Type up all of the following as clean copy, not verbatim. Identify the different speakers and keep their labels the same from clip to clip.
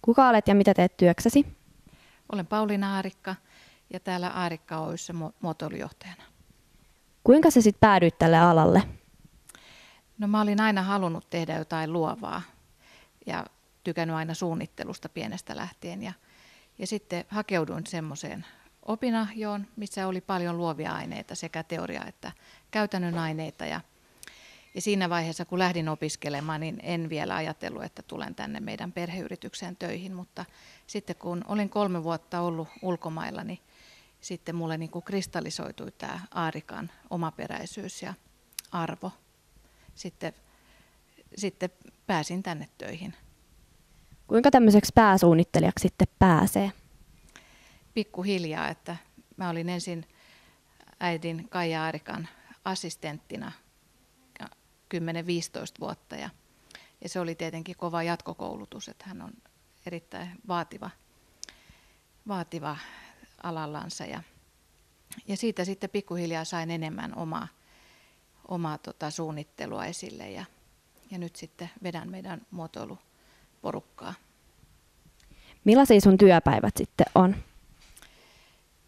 Speaker 1: Kuka olet ja mitä teet työksesi?
Speaker 2: Olen Pauliina Aarikka ja täällä Aarikka Oy:ssä muotoilujohtajana.
Speaker 1: Kuinka sä sitten päädyit tälle alalle?
Speaker 2: No mä olin aina halunnut tehdä jotain luovaa ja tykännyt aina suunnittelusta pienestä lähtien. Ja sitten hakeuduin semmoiseen opinahjoon, missä oli paljon luovia aineita, sekä teoria- että käytännön aineita. Ja siinä vaiheessa, kun lähdin opiskelemaan, niin en vielä ajatellut, että tulen tänne meidän perheyritykseen töihin. Mutta sitten kun olin 3 vuotta ollut ulkomailla, niin sitten mulle niin kuin kristallisoitui tämä Aarikan omaperäisyys ja arvo. Sitten pääsin tänne töihin.
Speaker 1: Kuinka tämmöiseksi pääsuunnittelijaksi sitten pääsee?
Speaker 2: Pikkuhiljaa, että mä olin ensin äidin Kaija Aarikan assistenttina 10-15 vuotta ja se oli tietenkin kova jatkokoulutus, että hän on erittäin vaativa alallansa ja siitä sitten pikkuhiljaa sain enemmän omaa suunnittelua esille ja nyt sitten vedän meidän muotoiluporukkaa.
Speaker 1: Millaisia sun työpäivät sitten on?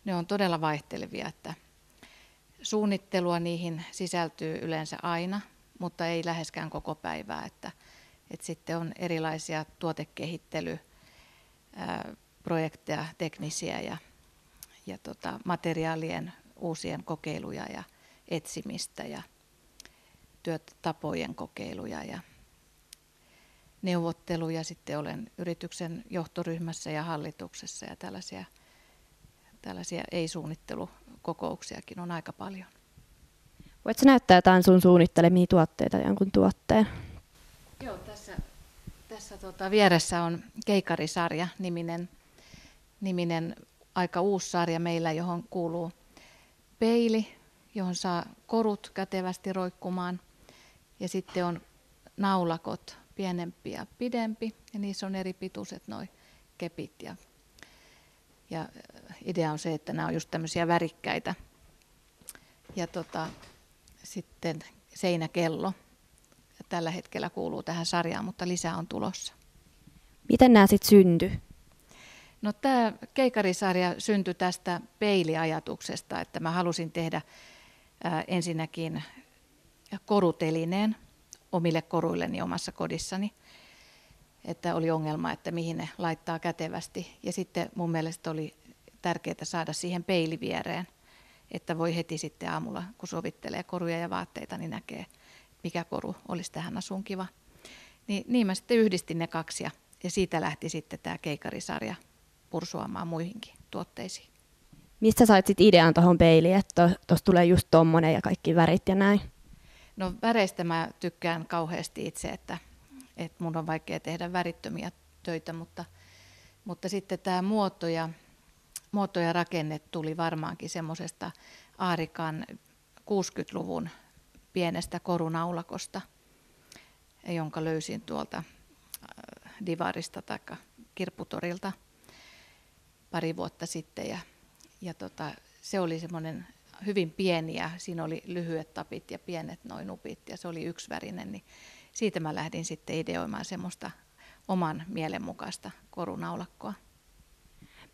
Speaker 2: Ne on todella vaihtelevia, että suunnittelua niihin sisältyy yleensä aina, mutta ei läheskään koko päivää, että sitten on erilaisia tuotekehittelyprojekteja, teknisiä ja materiaalien uusien kokeiluja ja etsimistä ja työtapojen kokeiluja ja neuvotteluja. Sitten olen yrityksen johtoryhmässä ja hallituksessa ja tällaisia ei-suunnittelukokouksiakin on aika paljon.
Speaker 1: Voitko näyttää jotain sun suunnittelemia tuotteita jonkun tuotteen?
Speaker 2: Joo, tässä vieressä on Keikarisarja niminen aika uusi sarja meillä, johon kuuluu peili, johon saa korut kätevästi roikkumaan. Ja sitten on naulakot, pienempi ja pidempi, ja niissä on eri pituiset nuo kepit. Ja idea on se, että nämä on just tämmöisiä värikkäitä. Ja sitten seinäkello. Ja tällä hetkellä kuuluu tähän sarjaan, mutta lisää on tulossa.
Speaker 1: Miten nämä sitten syntyi?
Speaker 2: No tämä Keikarisarja syntyi tästä peiliajatuksesta, että mä halusin tehdä ensinnäkin korutelineen omille koruilleni omassa kodissani. Että oli ongelma, että mihin ne laittaa kätevästi. Ja sitten mun mielestä oli tärkeää saada siihen peiliviereen, että voi heti sitten aamulla, kun sovittelee koruja ja vaatteita, niin näkee, mikä koru olisi tähän asuun kiva. Niin mä sitten yhdistin ne kaksi ja siitä lähti sitten tämä Keikarisarja pursuamaan muihinkin tuotteisiin.
Speaker 1: Mistä sait sitten idean tuohon peiliin, että tuossa tulee just tommonen ja kaikki värit ja näin?
Speaker 2: No väreistä mä tykkään kauheasti itse, että mun on vaikea tehdä värittömiä töitä, mutta sitten tämä muoto ja rakenne tuli varmaankin semmoisesta Aarikan 60-luvun pienestä korunaulakosta, jonka löysin tuolta Divarista tai Kirpputorilta pari vuotta sitten. Ja se oli semmoinen hyvin pieni ja siinä oli lyhyet tapit ja pienet noin nupit ja se oli yksivärinen, niin siitä mä lähdin sitten ideoimaan semmoista oman mielenmukaista korunaulakkoa.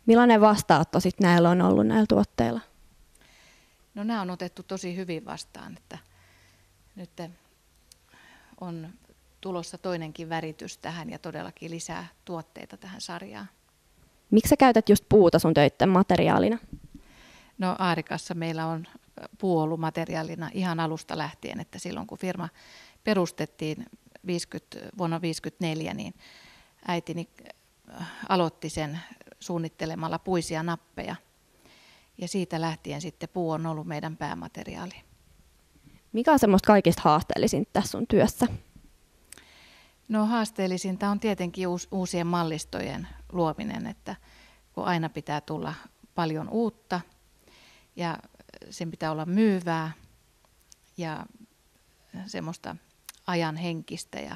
Speaker 1: Millainen vastaanotto sitten näillä on ollut näillä tuotteilla?
Speaker 2: No nämä on otettu tosi hyvin vastaan, että nyt on tulossa toinenkin väritys tähän ja todellakin lisää tuotteita tähän sarjaan.
Speaker 1: Miksi sä käytät just puuta sun töitten materiaalina?
Speaker 2: No Aarikassa meillä on puu ollut materiaalina ihan alusta lähtien, että silloin kun firma perustettiin vuonna 1954, niin äitini aloitti sen suunnittelemalla puisia nappeja. Ja siitä lähtien sitten puu on ollut meidän päämateriaali.
Speaker 1: Mikä on semmoista kaikista haasteellisinta tässä sun työssä?
Speaker 2: No haasteellisinta on tietenkin uusien mallistojen luominen, että kun aina pitää tulla paljon uutta ja sen pitää olla myyvää ja semmoista ajan henkistä ja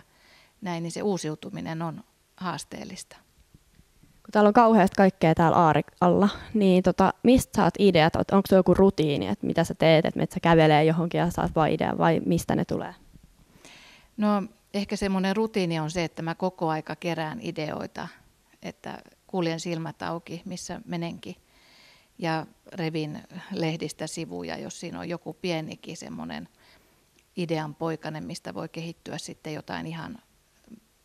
Speaker 2: näin, niin se uusiutuminen on haasteellista.
Speaker 1: Kun täällä on kauheasti kaikkea täällä Aarikalla, niin mistä saat ideat? Onko se joku rutiini, että mitä sä teet, että sä kävelee johonkin ja saat vaan idean vai mistä ne tulee?
Speaker 2: No ehkä semmoinen rutiini on se, että mä koko aika kerään ideoita, että kuljen silmät auki, missä menenkin. Ja revin lehdistä sivuja, jos siinä on joku pienikin semmoinen idean poikainen, mistä voi kehittyä sitten jotain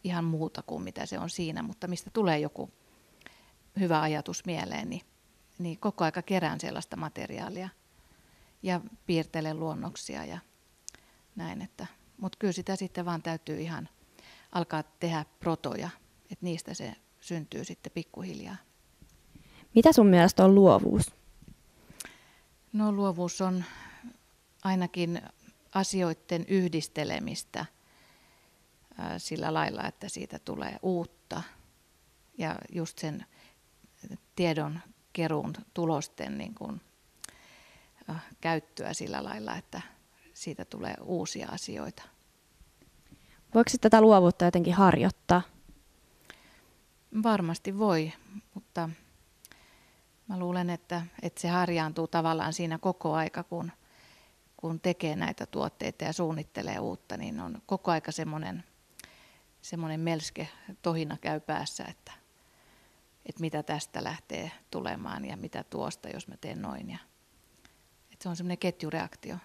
Speaker 2: ihan muuta kuin mitä se on siinä, mutta mistä tulee joku hyvä ajatus mieleen, niin koko aika kerään sellaista materiaalia ja piirtelen luonnoksia ja näin. Mutta kyllä sitä sitten vaan täytyy ihan alkaa tehdä protoja, että niistä se syntyy sitten pikkuhiljaa.
Speaker 1: Mitä sun mielestä on luovuus?
Speaker 2: No luovuus on ainakin asioiden yhdistelemistä sillä lailla, että siitä tulee uutta ja just sen tiedon keruun tulosten niin kuin, käyttöä sillä lailla, että siitä tulee uusia asioita.
Speaker 1: Voiko tätä luovuutta jotenkin harjoittaa?
Speaker 2: Varmasti voi, mutta mä luulen, että se harjaantuu tavallaan siinä koko aika, kun tekee näitä tuotteita ja suunnittelee uutta, niin on koko aika semmoinen melske tohina käy päässä, että mitä tästä lähtee tulemaan ja mitä tuosta, jos mä teen noin. Että se on semmoinen ketjureaktio.